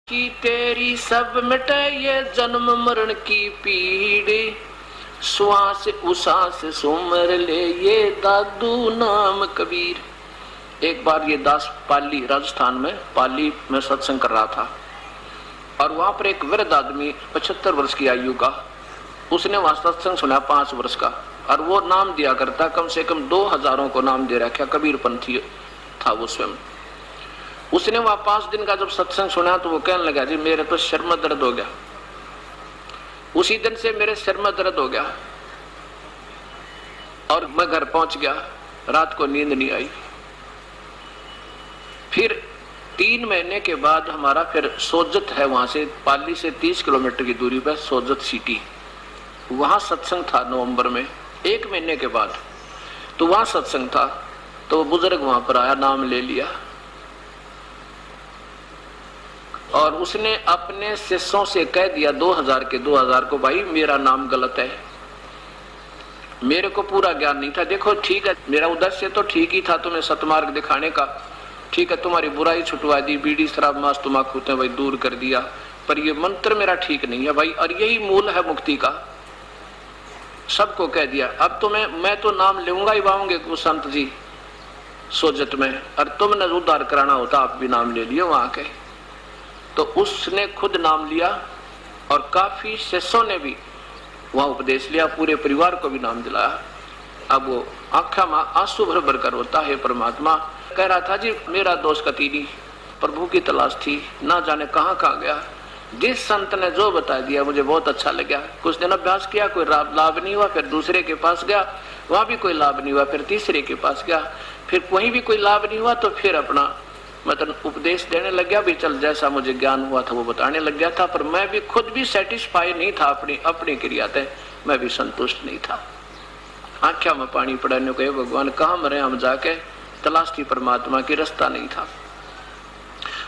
कि तेरी सब मिटे ये जन्म मरण की पीड़, श्वास उसास सुमर ले ये दादू नाम कबीर। एक बार ये दास पाली, राजस्थान में पाली में सत्संग कर रहा था और वहां पर एक वृद्ध आदमी 75 वर्ष की आयु का, उसने वहां सत्संग सुना 5 वर्ष का, और वो नाम दिया करता, कम से कम 2000 को नाम दे रखा, कबीर पंथी था वो स्वयं। उसने वहां 5 दिन का जब सत्संग सुना तो वो कहने लगा, जी मेरे तो सिर में दर्द हो गया, उसी दिन से मेरे सिर में दर्द हो गया और मैं घर पहुंच गया, रात को नींद नहीं आई। फिर 3 महीने के बाद हमारा फिर सोजत है, वहां से पाली से 30 किलोमीटर की दूरी पर सोजत सिटी, वहां सत्संग था नवंबर में। 1 महीने के बाद तो वहां सत्संग था, तो बुजुर्ग वहां पर आया, नाम ले लिया और उसने अपने शिष्यों से कह दिया 2000 को, भाई मेरा नाम गलत है, मेरे को पूरा ज्ञान नहीं था। देखो ठीक है, मेरा उद्देश्य तो ठीक ही था, तुम्हें सतमार्ग दिखाने का, ठीक है, तुम्हारी बुराई छुटवा दी, बीड़ी शराब मांस तम्बाकू भाई दूर कर दिया, पर ये मंत्र मेरा ठीक नहीं है भाई, और यही मूल है मुक्ति का। सबको कह दिया। अब तो मैं तो नाम लूंगा ही, वाऊंगे संत जी सोजत में, और तुमने उद्धार कराना होता आप भी नाम ले लियो वहां के। तो उसने खुद नाम लिया और काफी शिष्यों ने भी वहां उपदेश लिया, पूरे परिवार को भी नाम दिलाया। अब वो आंखा में आंसू भर भर कर रोता है, परमात्मा कह रहा था, जी मेरा दोष कती नहीं, प्रभु की तलाश थी, ना जाने कहां कहां गया। जिस संत ने जो बता दिया मुझे बहुत अच्छा लगा। कुछ दिन अभ्यास किया, कोई लाभ नहीं हुआ, फिर दूसरे के पास गया, वहां भी कोई लाभ नहीं हुआ, फिर तीसरे के पास गया, फिर वहीं भी कोई लाभ नहीं हुआ, तो फिर अपना मतलब उपदेश देने लग गया भी, चल जैसा मुझे ज्ञान हुआ था वो बताने लग गया था। पर मैं भी खुद भी सेटिस्फाई नहीं था, अपनी क्रिया से मैं भी संतुष्ट नहीं था। आंखों में पानी पड़ाने को, भगवान कहाँ मरे हम जाके, तलाश थी परमात्मा की, रास्ता नहीं था।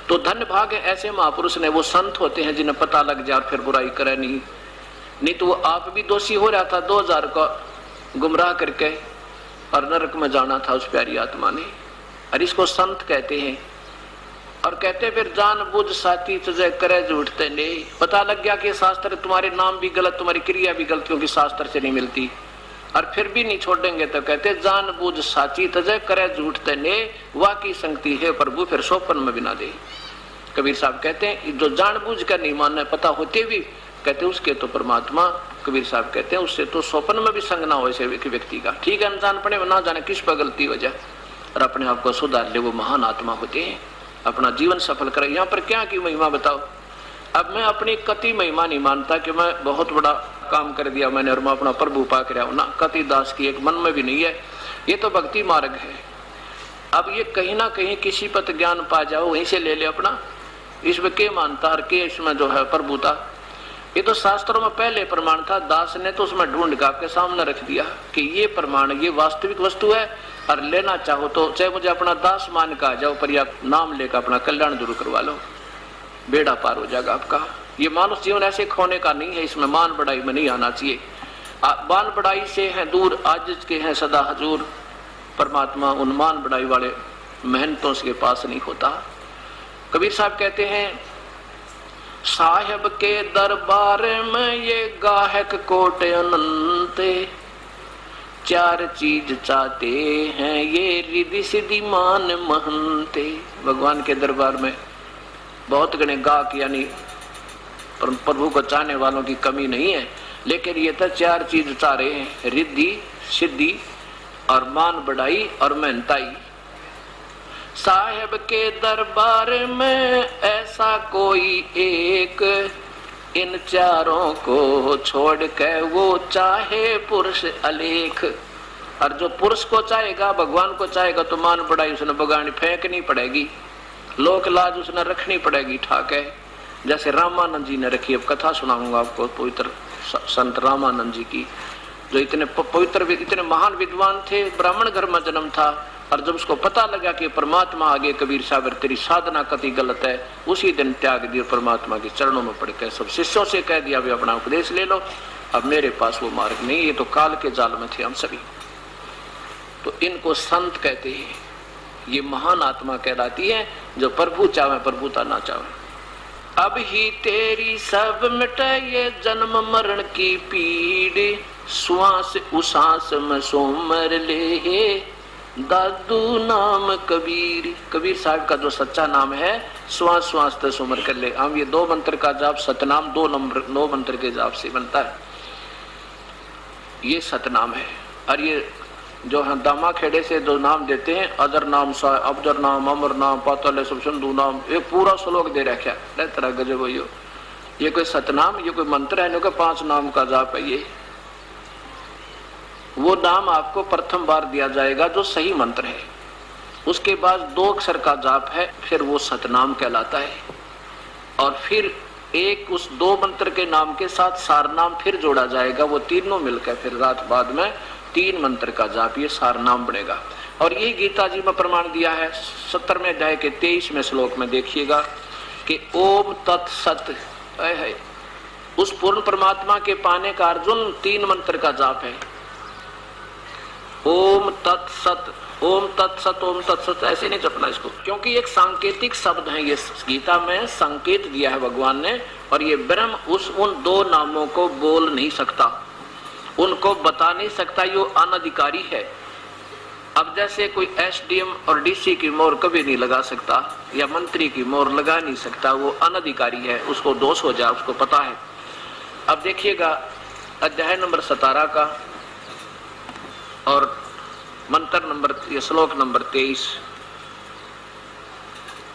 तो धन्य भाग है ऐसे महापुरुष ने, वो संत होते हैं जिन्हें पता लग जाए फिर बुराई करे नहीं तो वो आप भी दोषी हो रहा था 2000 का गुमराह करके, और नरक में जाना था उस प्यारी आत्मा ने। और इसको संत कहते हैं। और कहते फिर जान बुझ साथी तुझे करे झूठते नहीं, पता लग गया कि शास्त्र तुम्हारे नाम भी गलत, तुम्हारी क्रिया भी गलत, क्योंकि शास्त्र से नहीं मिलती, और फिर भी नहीं छोड़ेंगे। तो कहते जान बुझ साची तुझे करे झूठते ने, वाकी संगति है प्रभु फिर सोपन में बिना दे। कबीर साहब कहते हैं जो जानबूझ कर नहीं मानना, पता होते भी कहते उसके तो परमात्मा, कबीर साहब कहते हैं उससे तो सोपन में भी संग ना हो ऐसे व्यक्ति का। ठीक है, अनजान पड़े ना जाने किस पर गलती हो जाए, और अपने आप को सुधार ले, वो महान आत्मा होते हैं, अपना जीवन सफल करे। यहाँ पर क्या की महिमा बताओ। अब मैं अपनी कति महिमा नहीं मानता कि मैं बहुत बड़ा काम कर दिया मैंने और मैं अपना प्रभु पा कर ना, कति दास की एक मन में भी नहीं है। ये तो भक्ति मार्ग है। अब ये कहीं ना कहीं किसी पत ज्ञान पा जाओ, वहीं से ले ले अपना, इसमें के मानता और के इसमें जो है प्रभुता। ये तो शास्त्रों में पहले प्रमाण था, दास ने तो उसमें ढूंढ के आपके सामने रख दिया कि ये प्रमाण, ये वास्तविक वस्तु है, और लेना चाहो तो चाहे मुझे अपना दास मान का आ जाओ, पर आप नाम लेकर अपना कल्याण जरूर करवा लो, बेड़ा पार हो जाएगा आपका। ये मानव जीवन ऐसे खोने का नहीं है, इसमें मान बढ़ाई में नहीं आना चाहिए। मान बढ़ाई से है दूर, आज के हैं सदा हजूर। परमात्मा उन मान बढ़ाई वाले मेहनतों के पास नहीं होता। कबीर साहब कहते हैं साहेब के दरबार में ये गाहक कोटे अनंते, 4 चीज चाहते हैं ये रिद्धि सिद्धि मान महंते। भगवान के दरबार में बहुत गणे गाहक यानी प्रभु को चाहने वालों की कमी नहीं है, लेकिन ये तो 4 चीज चाह रहे हैं, रिद्धि सिद्धि और मान बढ़ाई और मेहनताई। साहेब के दरबार में ऐसा कोई एक, इन 4 को छोड़ के वो चाहे पुरुष अलेख। और जो पुरुष को चाहेगा, भगवान को चाहेगा, तो मान बढ़ाई उसने बगानी फेंकनी पड़ेगी, लोक लाज उसने रखनी पड़ेगी ठाके, जैसे रामानंद जी ने रखी। अब कथा सुनाऊंगा आपको पवित्र संत रामानंद जी की, जो इतने पवित्र इतने महान विद्वान थे, ब्राह्मण घर में जन्म था, और जब उसको पता लगा कि परमात्मा आगे कबीर साहब तेरी साधना कति गलत है, उसी दिन त्याग दिया, परमात्मा के चरणों में पड़ के सब शिष्यों से कह दिया वे अपना उपदेश ले लो, अब मेरे पास वो मार्ग नहीं, ये तो काल के जाल में थे हम सभी। तो इनको संत कहते हैं। ये महान आत्मा कहलाती है जो प्रभु चाहे प्रभुता ना चाहे। अब ही तेरी सब मिटाइए जन्म मरण की पीड़, श्वास उसास में सोमर ले दादू नाम कबीर। कबीर साहब का जो सच्चा नाम है श्वास श्वास तक सोमर कर ले। हम ये 2 मंत्र का जाप सतनाम 2 मंत्र के जाप से बनता है, ये सतनाम है। और ये जो हम दामा खेड़े से जो नाम देते हैं, अजर नाम सा अबजर नाम अमर नाम पातल सब सिंधु नाम, एक पूरा श्लोक दे रखा है तरह गजब। ये कोई सतनाम, ये कोई मंत्र है, कोई 5 नाम का जाप है। ये वो नाम आपको प्रथम बार दिया जाएगा जो सही मंत्र है, उसके बाद 2 अक्षर का जाप है, फिर वो सतनाम कहलाता है। और फिर एक उस 2 मंत्र के नाम के साथ सार नाम फिर जोड़ा जाएगा, वो तीनों मिलकर फिर रात बाद में 3 मंत्र का जाप, ये सार नाम बनेगा। और यही गीता जी में प्रमाण दिया है 17वें अध्याय के 23वें श्लोक में देखिएगा कि ओम तत्सत है। उस पूर्ण परमात्मा के पाने का अर्जुन 3 मंत्र का जाप है। ओम तत्सत ओम तत्सत ओम तत्सत, ऐसे नहीं जपना इसको, क्योंकि एक सांकेतिक शब्द है। ये गीता में संकेत दिया है भगवान ने, और ये ब्रह्म उन 2 नामों को बोल नहीं सकता, उनको बता नहीं सकता, ये अनधिकारी है। अब जैसे कोई एसडीएम और डीसी की मोहर कभी नहीं लगा सकता, या मंत्री की मोहर लगा नहीं सकता, वो अनधिकारी है, उसको दोष हो जाए, उसको पता है। अब देखिएगा अध्याय नंबर 17 का और मंत्र नंबर, ये श्लोक नंबर 23,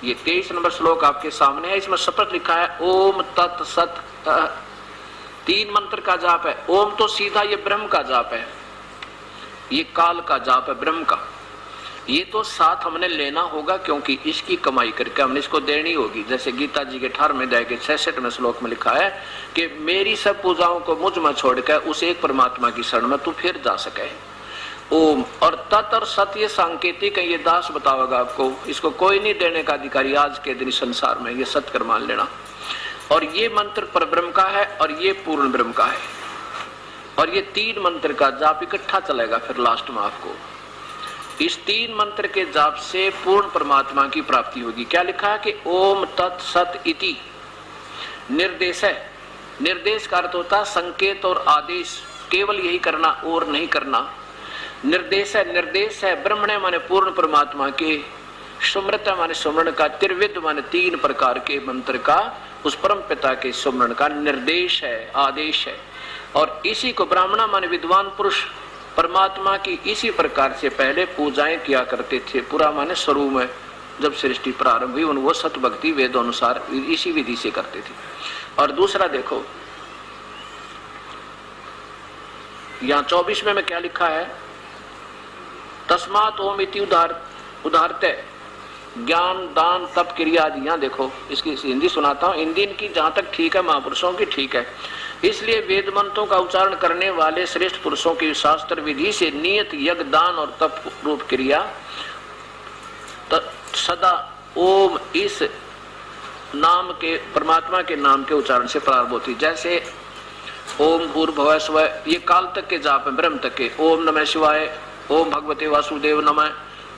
ये 23 नंबर श्लोक आपके सामने है। इसमें शपथ लिखा है ओम तत्सत। 3 मंत्र का जाप है। ओम तो सीधा ये ब्रह्म का जाप है, ये काल का जाप है ब्रह्म का। ये तो साथ हमने लेना होगा, क्योंकि इसकी कमाई करके हमने इसको देनी होगी। जैसे गीता जी के 18वें अध्याय के 66वें श्लोक में लिखा है कि मेरी सब पूजाओं को मुझ में छोड़कर उस एक परमात्मा की शरण में तू फिर जा सके। ओम और तत् और सत ये सांकेतिक है, ये दास बताओगा आपको, इसको कोई नहीं देने का अधिकारी आज के दिन संसार में, ये सत्य कर मान लेना। और ये मंत्र पर ब्रह्म का है और ये पूर्ण ब्रह्म का है, और ये 3 मंत्र का जाप इकट्ठा चलेगा फिर लास्ट में आपको। इस 3 मंत्र के जाप से पूर्ण परमात्मा की प्राप्ति होगी। क्या लिखा है कि ओम तत् सत इति निर्देश है। निर्देश का अर्थ होता है संकेत और आदेश, केवल यही करना और नहीं करना। निर्देश है, निर्देश है ब्रह्मणे माने पूर्ण परमात्मा के, सुमृत माने सुमरण का, त्रिविध माने 3 प्रकार के मंत्र का, उस परम पिता के सुमरण का निर्देश है, आदेश है। और इसी को ब्राह्मण माने विद्वान पुरुष परमात्मा की इसी प्रकार से पहले पूजाएं किया करते थे। पूरा माने स्वरूप में जब सृष्टि प्रारंभ हुई वो सत भक्ति वेद अनुसार इसी विधि से करते थे। और दूसरा देखो यहाँ 24 में क्या लिखा है, तस्मात् ओम इति उदाहरते ज्ञान दान तप क्रिया आदि। यहाँ देखो इसकी हिंदी सुनाता हूँ, हिंदी इनकी जहां तक ठीक है, महापुरुषों की ठीक है। इसलिए वेद मंत्रों का उच्चारण करने वाले श्रेष्ठ पुरुषों की शास्त्र विधि से नियत यज्ञ दान और तप रूप क्रिया सदा ओम इस नाम के परमात्मा के नाम के उच्चारण से प्रारंभ होती। जैसे ओम भूर्भुवः स्वः, ये काल तक के जाप है, ब्रह्म तक के। ओम नमः शिवाय, ओम भगवते वासुदेव नमः,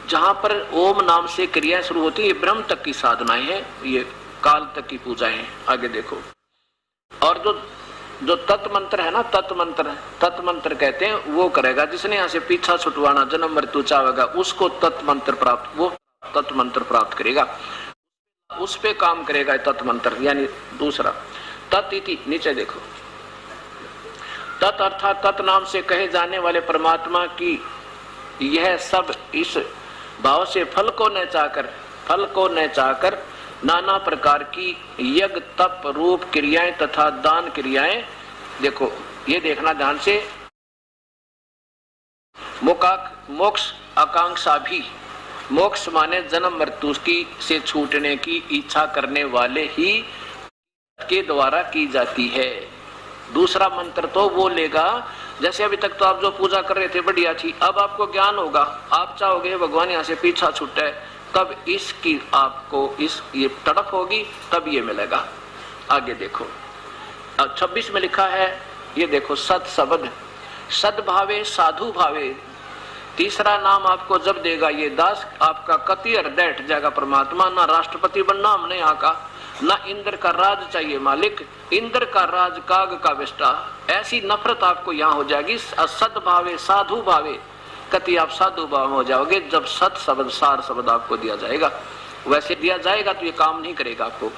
जहां पर ओम नाम से क्रिया शुरू होती है, ये ब्रह्म तक की साधनाएं हैं, ये काल तक की पूजा है। आगे देखो, और जो तत् मंत्र है ना, तत् मंत्र कहते हैं, वो करेगा जिसने यहाँ से पीछा छुटवाना, जन्म मृत्यु चाहेगा, उसको तत् मंत्र प्राप्त, वो तत् मंत्र प्राप्त करेगा, उस पे काम करेगा तत् मंत्र। यानी दूसरा तत् इति, नीचे देखो, तत् अर्थात तत् नाम से कहे जाने वाले परमात्मा की यह सब इस भाव से फल को न चाहकर नाना प्रकार की यज्ञ तप रूप क्रियाएं तथा दान क्रियाएं, देखो ये देखना ध्यान से, मोक्ष आकांक्षा भी, मोक्ष माने जन्म मृत्यु की से छूटने की इच्छा करने वाले ही के द्वारा की जाती है। दूसरा मंत्र तो वो लेगा, जैसे अभी तक तो आप जो पूजा कर रहे थे बढ़िया थी, अब आपको ज्ञान होगा, आप चाहोगे भगवान यहाँ से पीछा छूटे, तब इसकी आपको ये तड़प होगी, तब ये मिलेगा। आगे देखो, अब 26 में लिखा है, ये देखो, सत शब्द सद्भावे साधु भावे। तीसरा नाम आपको जब देगा ये दास, आपका कति हृदय हट जाएगा परमात्मा। ना राष्ट्रपति बनना हमने यहाँ का, ना इंद्र का राज चाहिए मालिक, इंद्र का राज काग का विष्टा। ऐसी नफरत आपको यहाँ हो जाएगी। सद भावे साधु भावे, कति आप साधु भाव में हो जाओगे जब सत शब्द सार शब्द आपको दिया जाएगा। वैसे दिया जाएगा तो ये काम नहीं करेगा, आपको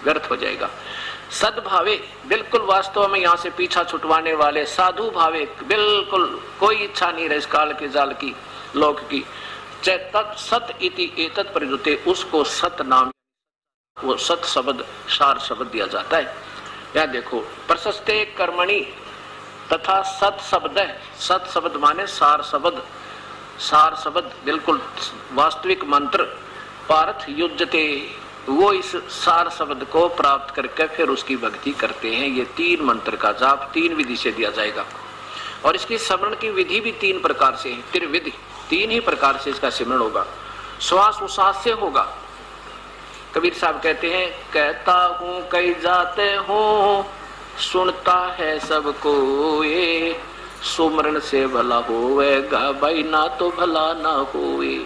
व्यर्थ हो जाएगा। सद्भावे बिल्कुल वास्तव में यहाँ से पीछा छुटवाने वाले, साधु भावे बिल्कुल कोई इच्छा नहीं रहे इस काल के जाल की लोक की। तत् सत इति एतत् प्रयुते, उसको सत नाम, वो सत शब्द सार शब्द दिया जाता है। यह देखो प्रशस्ते कर्मणि तथा सत शब्द है। सत शब्द माने सार शब्द, सार शब्द बिल्कुल वास्तविक मंत्र। पार्थ युज्यते, वो इस सार शब्द को प्राप्त करके फिर उसकी भक्ति करते हैं। ये 3 मंत्र का जाप 3 विधि से दिया जाएगा और इसकी स्मरण की विधि भी 3 प्रकार से है। त्रिविधि, 3 ही प्रकार से इसका सिमरण होगा। श्वास उश्वास से होगा। कबीर साहब कहते हैं, कहता हूँ कई जाते हूँ, सुनता है सबको ये, सुमरण से भला होवेगा भाई ना तो भला ना होए।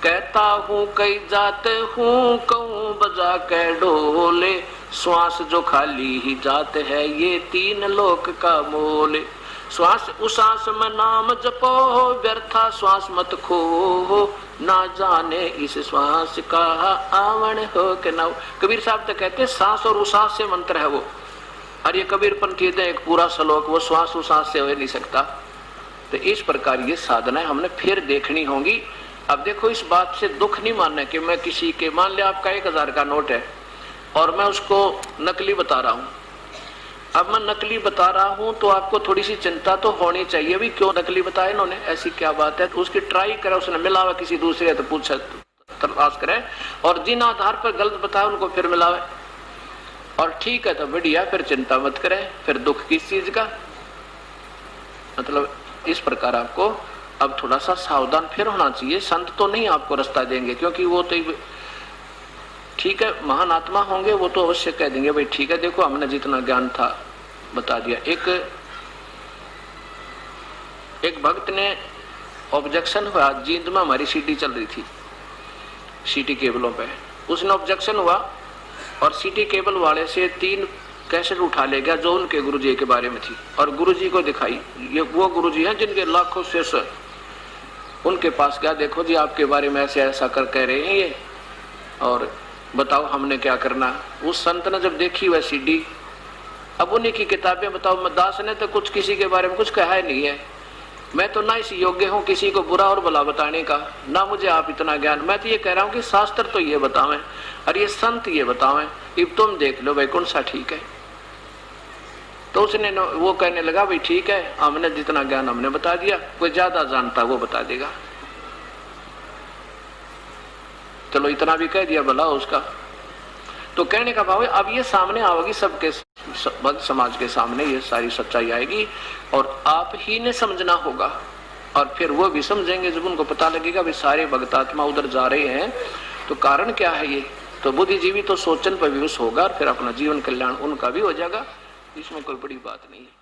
कहता हूँ कई जाते हूँ, कहूँ बजा के ढोले, श्वास जो खाली ही जाते है ये 3 लोक का मोले। श्वास उश्वास में नाम जपो, व्यर्था श्वास मत खो, ना जाने इस श्वास का आवण हो के ना। कबीर साहब तो कहते सांस और उश्वास से मंत्र है वो, और ये कबीर पंथी एक पूरा श्लोक वो श्वास उश्वास से हो नहीं सकता। तो इस प्रकार ये साधना हमने फिर देखनी होगी। अब देखो इस बात से दुख नहीं मानना कि मैं किसी के, मान लिया आपका 1000 का नोट है और मैं उसको नकली बता रहा हूँ। अब मैं नकली बता रहा हूँ तो आपको थोड़ी सी चिंता तो होनी चाहिए भी, क्यों नकली बताया इन्होंने, ऐसी क्या बात है। तो उसकी ट्राई करे, उसने मिलावे किसी दूसरे तो पूछे तलाश करे, और जिन आधार पर गलत बताया उनको फिर मिलावे, और ठीक है तो बढ़िया, फिर चिंता मत करें, फिर दुख किस चीज का। मतलब इस प्रकार आपको अब थोड़ा सा सावधान फिर होना चाहिए। संत तो नहीं आपको रास्ता देंगे, क्योंकि वो तो ठीक है महान आत्मा होंगे, वो तो अवश्य कह देंगे भाई ठीक है देखो हमने जितना ज्ञान था बता दिया। एक भक्त ने ऑब्जेक्शन हुआ, जींद में हमारी सीटी चल रही थी, सीटी केबलों पे, उसने ऑब्जेक्शन हुआ और सीटी केबल वाले से 3 कैसेट उठा ले गया जो उनके गुरुजी के बारे में थी, और गुरुजी को दिखाई। ये वो गुरुजी हैं जिनके लाखों शिष्य, उनके पास गया, देखो जी आपके बारे में ऐसे ऐसा कर कह रहे हैं ये, और बताओ हमने क्या करना। उस संत ने जब देखी वह सीडी, अब उन्हीं की किताबें बताओ, दास ने तो कुछ किसी के बारे में कुछ कहा ही नहीं है। मैं तो ना इस योग्य हूँ किसी को बुरा और भला बताने का, ना मुझे आप इतना ज्ञान। मैं तो ये कह रहा हूँ कि शास्त्र तो ये बतावें और ये संत ये बतावें, अब तुम देख लो भाई कौन सा ठीक है। तो उसने वो कहने लगा भाई ठीक है हमने जितना ज्ञान हमने बता दिया, कोई ज्यादा जानता वो बता देगा। चलो इतना भी कह दिया भला उसका। तो कहने का भाव है अब ये सामने आओगी, सबके भक्त समाज के सामने ये सारी सच्चाई आएगी और आप ही ने समझना होगा, और फिर वो भी समझेंगे जब उनको पता लगेगा भी सारे भक्तात्मा उधर जा रहे हैं तो कारण क्या है ये। तो बुद्धिजीवी तो सोचन पर विवश होगा और फिर अपना जीवन कल्याण उनका भी हो जाएगा, इसमें कोई बड़ी बात नहीं है।